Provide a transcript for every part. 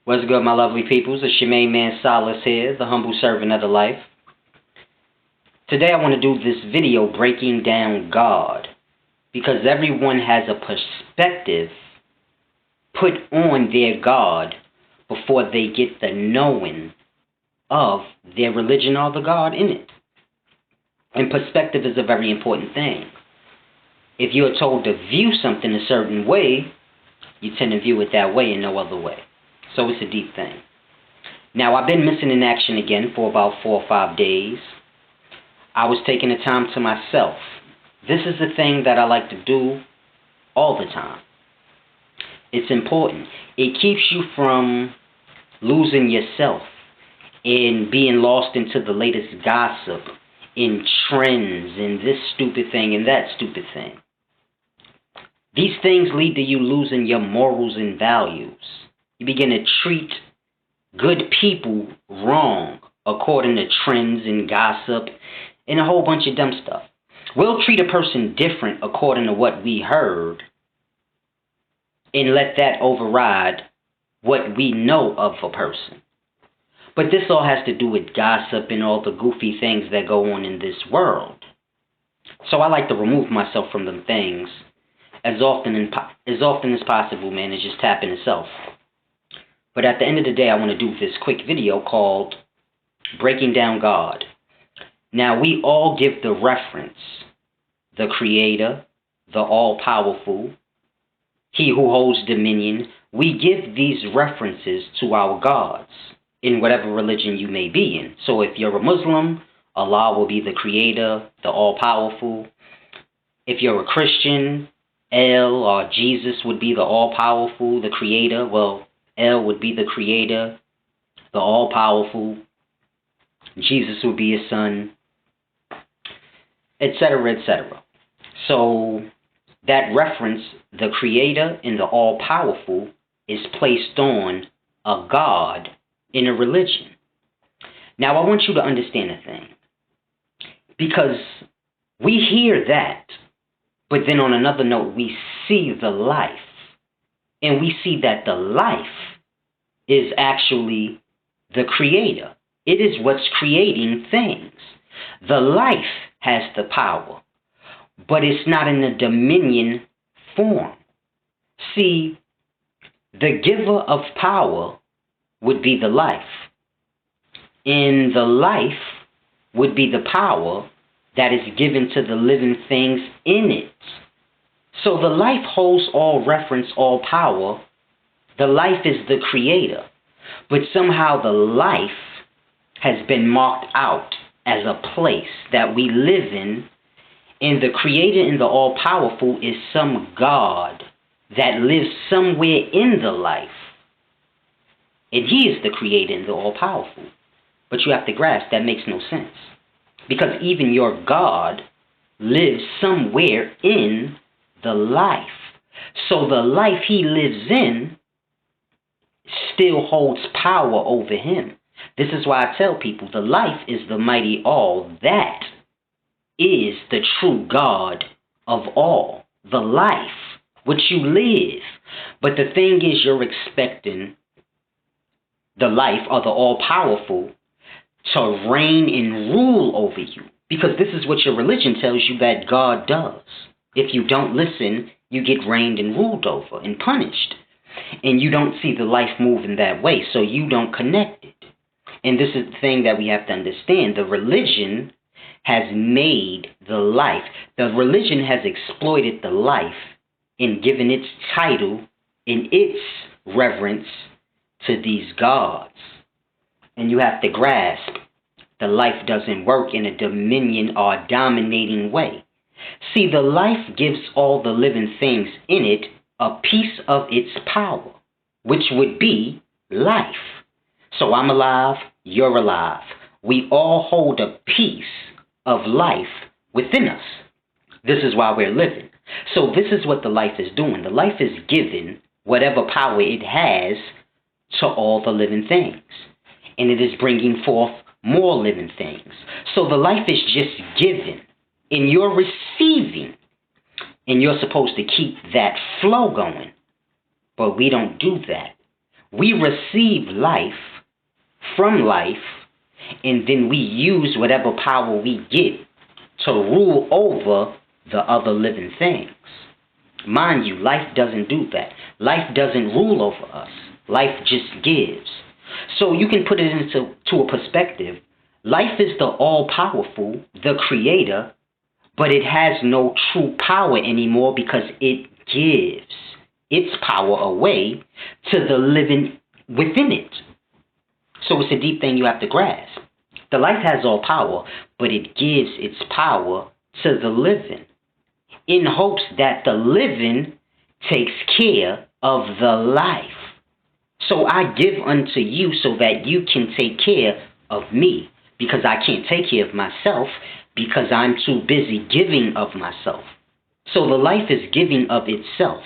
What's good, my lovely peoples? It's your main man Solace here, the humble servant of the life. Today I want to do this video breaking down God, because everyone has a perspective put on their God before they get the knowing of their religion or the God in it. And perspective is a very important thing. If you're told to view something a certain way, you tend to view it that way and no other way. So it's a deep thing. Now, I've been missing in action again for about 4 or 5 days. I was taking the time to myself. This is the thing that I like to do all the time. It's important. It keeps you from losing yourself and being lost into the latest gossip, in trends, and this stupid thing and that stupid thing. These things lead to you losing your morals and values. You begin to treat good people wrong according to trends and gossip and a whole bunch of dumb stuff. We'll treat a person different according to what we heard and let that override what we know of a person. But this all has to do with gossip and all the goofy things that go on in this world. So I like to remove myself from them things as often as possible, man, and just tap into self. But at the end of the day, I want to do this quick video called Breaking Down God. Now, we all give the reference, the Creator, the All-Powerful, He who holds dominion. We give these references to our gods in whatever religion you may be in. So if you're a Muslim, Allah will be the Creator, the All-Powerful. If you're a Christian, El or Jesus would be the All-Powerful, the Creator. Well, El would be the Creator, the All-Powerful. Jesus would be His Son, etc., etc. So that reference, the Creator and the All-Powerful, is placed on a God in a religion. Now, I want you to understand a thing, because we hear that, but then on another note, we see the life. And we see that the life is actually the Creator. It is what's creating things. The life has the power, but it's not in a dominion form. See, the giver of power would be the life. And the life would be the power that is given to the living things in it. So the life holds all reference, all power. The life is the Creator. But somehow the life has been marked out as a place that we live in. And the Creator and the All-Powerful is some God that lives somewhere in the life. And He is the Creator and the All-Powerful. But you have to grasp that makes no sense. Because even your God lives somewhere in the life. So the life He lives in still holds power over Him. This is why I tell people the life is the mighty all. That is the true God of all. The life, which you live. But the thing is, you're expecting the life or the all-powerful to reign and rule over you. Because this is what your religion tells you that God does. If you don't listen, you get reigned and ruled over and punished. And you don't see the life moving that way, so you don't connect it. And this is the thing that we have to understand. The religion has made the life. The religion has exploited the life and given its title and its reverence to these gods. And you have to grasp, the life doesn't work in a dominion or dominating way. See, the life gives all the living things in it a piece of its power, which would be life. So I'm alive, you're alive. We all hold a piece of life within us. This is why we're living. So this is what the life is doing. The life is giving whatever power it has to all the living things. And it is bringing forth more living things. So the life is just given, and you're receiving, and you're supposed to keep that flow going. But we don't do that. We receive life from life, and then we use whatever power we get to rule over the other living things. Mind you, life doesn't do that. Life doesn't rule over us. Life just gives. So you can put it into a perspective. Life is the all-powerful, the creator, but it has no true power anymore because it gives its power away to the living within it. So it's a deep thing you have to grasp. The life has all power, but it gives its power to the living in hopes that the living takes care of the life. So I give unto you so that you can take care of me, because I can't take care of myself because I'm too busy giving of myself. So the life is giving of itself,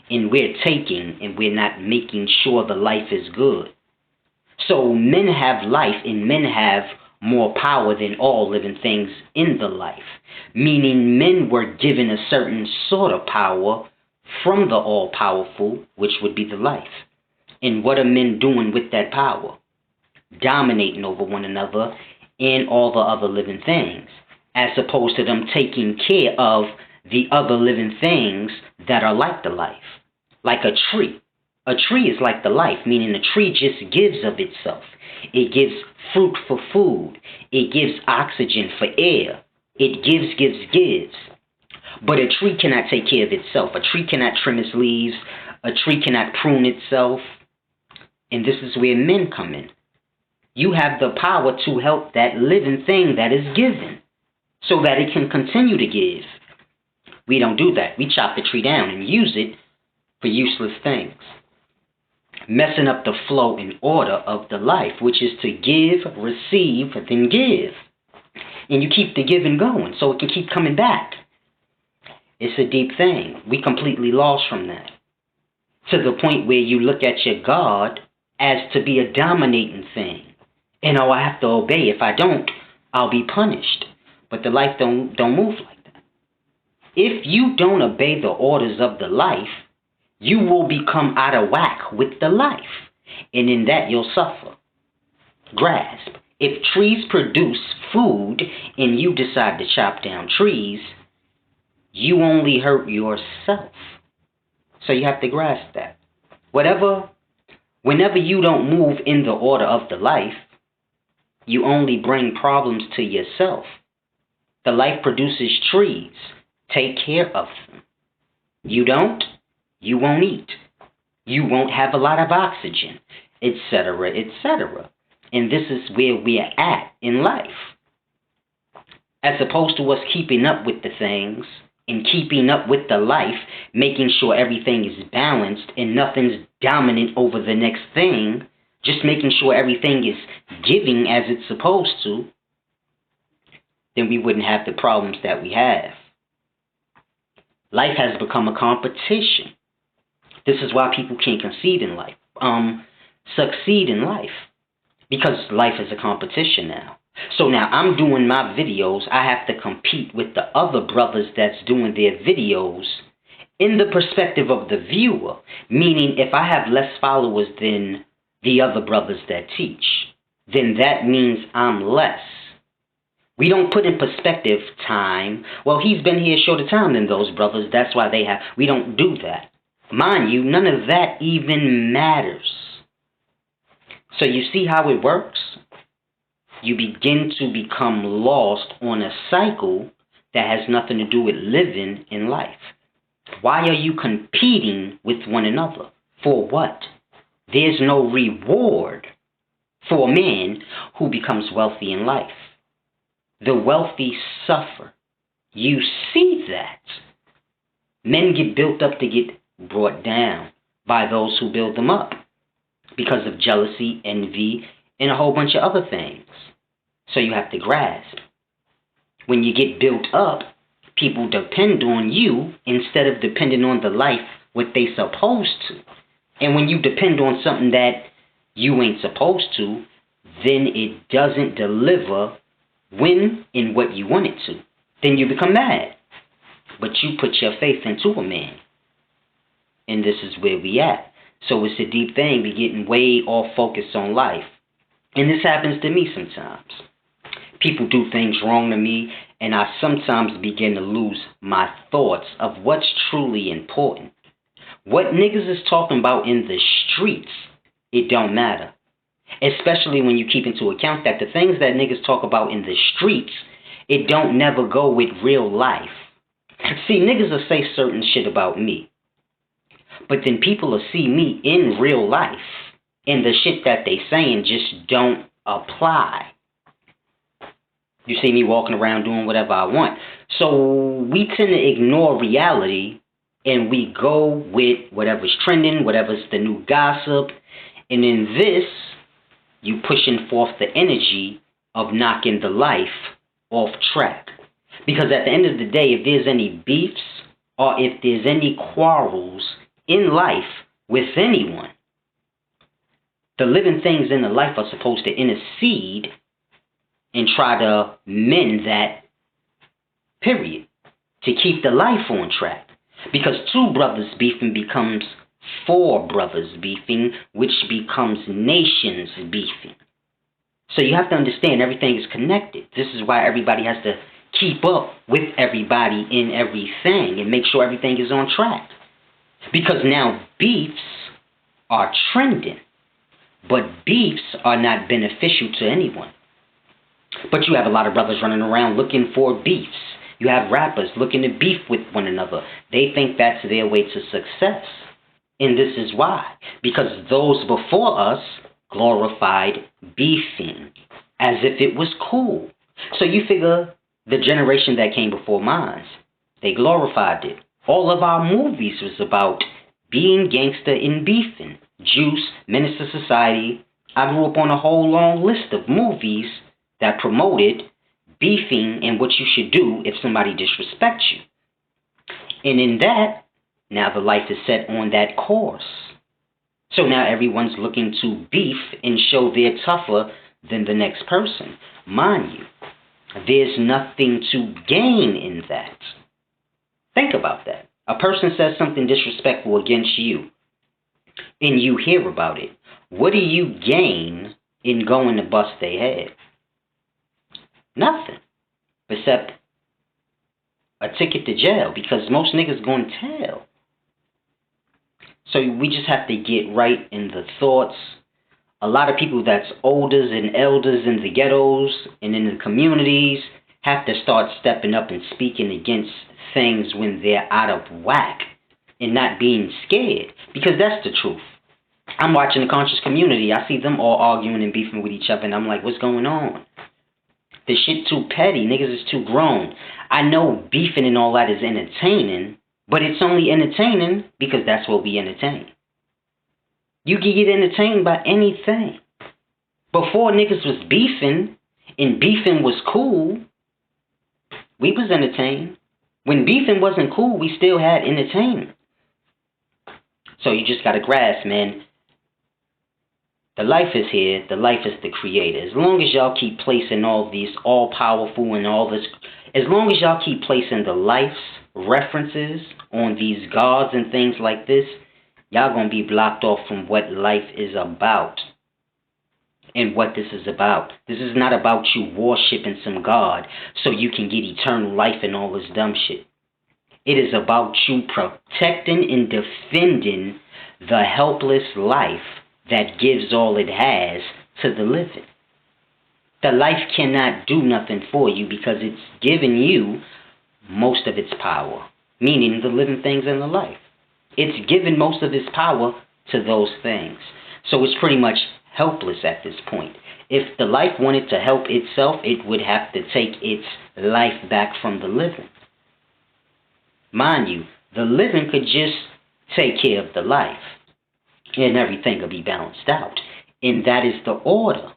and we're taking, and we're not making sure the life is good. So men have life, and men have more power than all living things in the life, meaning men were given a certain sort of power from the all-powerful, which would be the life. And what are men doing with that power? Dominating over one another and all the other living things, as opposed to them taking care of the other living things that are like the life. Like a tree. A tree is like the life, meaning the tree just gives of itself. It gives fruit for food. It gives oxygen for air. It gives. But a tree cannot take care of itself. A tree cannot trim its leaves. A tree cannot prune itself. And this is where men come in. You have the power to help that living thing that is given so that it can continue to give. We don't do that. We chop the tree down and use it for useless things, messing up the flow and order of the life, which is to give, receive, then give. And you keep the giving going so it can keep coming back. It's a deep thing. We completely lost from that, to the point where you look at your God as to be a dominating thing. And I have to obey. If I don't, I'll be punished. But the life don't move like that. If you don't obey the orders of the life, you will become out of whack with the life. And in that, you'll suffer. Grasp. If trees produce food and you decide to chop down trees, you only hurt yourself. So you have to grasp that. Whenever you don't move in the order of the life, you only bring problems to yourself. The life produces trees. Take care of them. You don't, you won't eat. You won't have a lot of oxygen, etc., etc. And this is where we are at in life. As opposed to us keeping up with the things and keeping up with the life, making sure everything is balanced and nothing's dominant over the next thing, just making sure everything is giving as it's supposed to, then we wouldn't have the problems that we have. Life has become a competition. This is why people can't succeed in life. Because life is a competition now. So now I'm doing my videos. I have to compete with the other brothers that's doing their videos in the perspective of the viewer. Meaning if I have less followers than the other brothers that teach, then that means I'm less. We don't put in perspective time. Well, he's been here a shorter time than those brothers. That's why they have. We don't do that. Mind you, none of that even matters. So you see how it works? You begin to become lost on a cycle that has nothing to do with living in life. Why are you competing with one another? For what? There's no reward for a man who becomes wealthy in life. The wealthy suffer. You see that. Men get built up to get brought down by those who build them up because of jealousy, envy, and a whole bunch of other things. So you have to grasp. When you get built up, people depend on you instead of depending on the life what they supposed to. And when you depend on something that you ain't supposed to, then it doesn't deliver when and what you want it to. Then you become mad. But you put your faith into a man. And this is where we at. So it's a deep thing, be getting way off focus on life. And this happens to me sometimes. People do things wrong to me, and I sometimes begin to lose my thoughts of what's truly important. What niggas is talking about in the streets, it don't matter. Especially when you keep into account that the things that niggas talk about in the streets, it don't never go with real life. See, niggas will say certain shit about me, but then people will see me in real life, and the shit that they saying just don't apply. You see me walking around doing whatever I want. So we tend to ignore reality, and we go with whatever's trending, whatever's the new gossip, and in this, you pushing forth the energy of knocking the life off track. Because at the end of the day, if there's any beefs or if there's any quarrels in life with anyone, the living things in the life are supposed to intercede and try to mend that, period, to keep the life on track. Because two brothers beefing becomes four brothers beefing, which becomes nations beefing. So you have to understand everything is connected. This is why everybody has to keep up with everybody in everything and make sure everything is on track. Because now beefs are trending, but beefs are not beneficial to anyone. But you have a lot of brothers running around looking for beefs. You have rappers looking to beef with one another. They think that's their way to success. And this is why. Because those before us glorified beefing as if it was cool. So you figure the generation that came before mine, they glorified it. All of our movies was about being gangster and beefing. Juice, Menace to Society. I grew up on a whole long list of movies that promoted beefing and what you should do if somebody disrespects you. And in that, now the life is set on that course. So now everyone's looking to beef and show they're tougher than the next person. Mind you, there's nothing to gain in that. Think about that. A person says something disrespectful against you, and you hear about it. What do you gain in going to bust their head? Nothing. Except a ticket to jail, because most niggas gonna tell. So we just have to get right in the thoughts. A lot of people that's olders and elders in the ghettos and in the communities have to start stepping up and speaking against things when they're out of whack and not being scared, because that's the truth. I'm watching the conscious community. I see them all arguing and beefing with each other, and I'm like, what's going on? The shit too petty. Niggas is too grown. I know beefing and all that is entertaining, but it's only entertaining because that's what we entertain. You can get entertained by anything. Before niggas was beefing, and beefing was cool, we was entertained. When beefing wasn't cool, we still had entertainment. So you just gotta grasp, man. The life is here. The life is the creator. As long as y'all keep placing all these all-powerful and all this, as long as y'all keep placing the life's references on these gods and things like this, y'all gonna be blocked off from what life is about and what this is about. This is not about you worshiping some god so you can get eternal life and all this dumb shit. It is about you protecting and defending the helpless life that gives all it has to the living. The life cannot do nothing for you because it's given you most of its power, meaning the living things in the life. It's given most of its power to those things. So it's pretty much helpless at this point. If the life wanted to help itself, it would have to take its life back from the living. Mind you, the living could just take care of the life, and everything will be balanced out. And that is the order.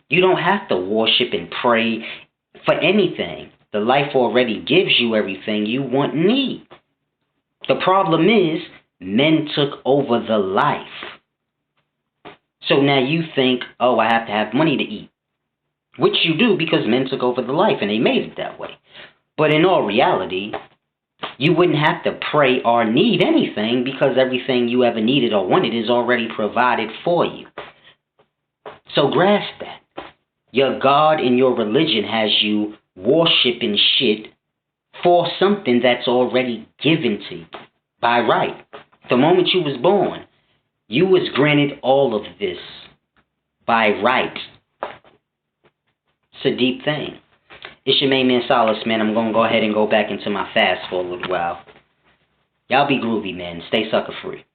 You don't have to worship and pray for anything. The life already gives you everything you want and need. The problem is, men took over the life. So now you think, oh, I have to have money to eat. Which you do because men took over the life and they made it that way. But in all reality, You wouldn't have to pray or need anything because everything you ever needed or wanted is already provided for you. So grasp that. Your God in your religion has you worshiping shit for something that's already given to you by right. The moment you was born, you was granted all of this by right. It's a deep thing. It's your main man Solace, man. I'm going to go ahead and go back into my fast for a little while. Y'all be groovy, man. Stay sucker free.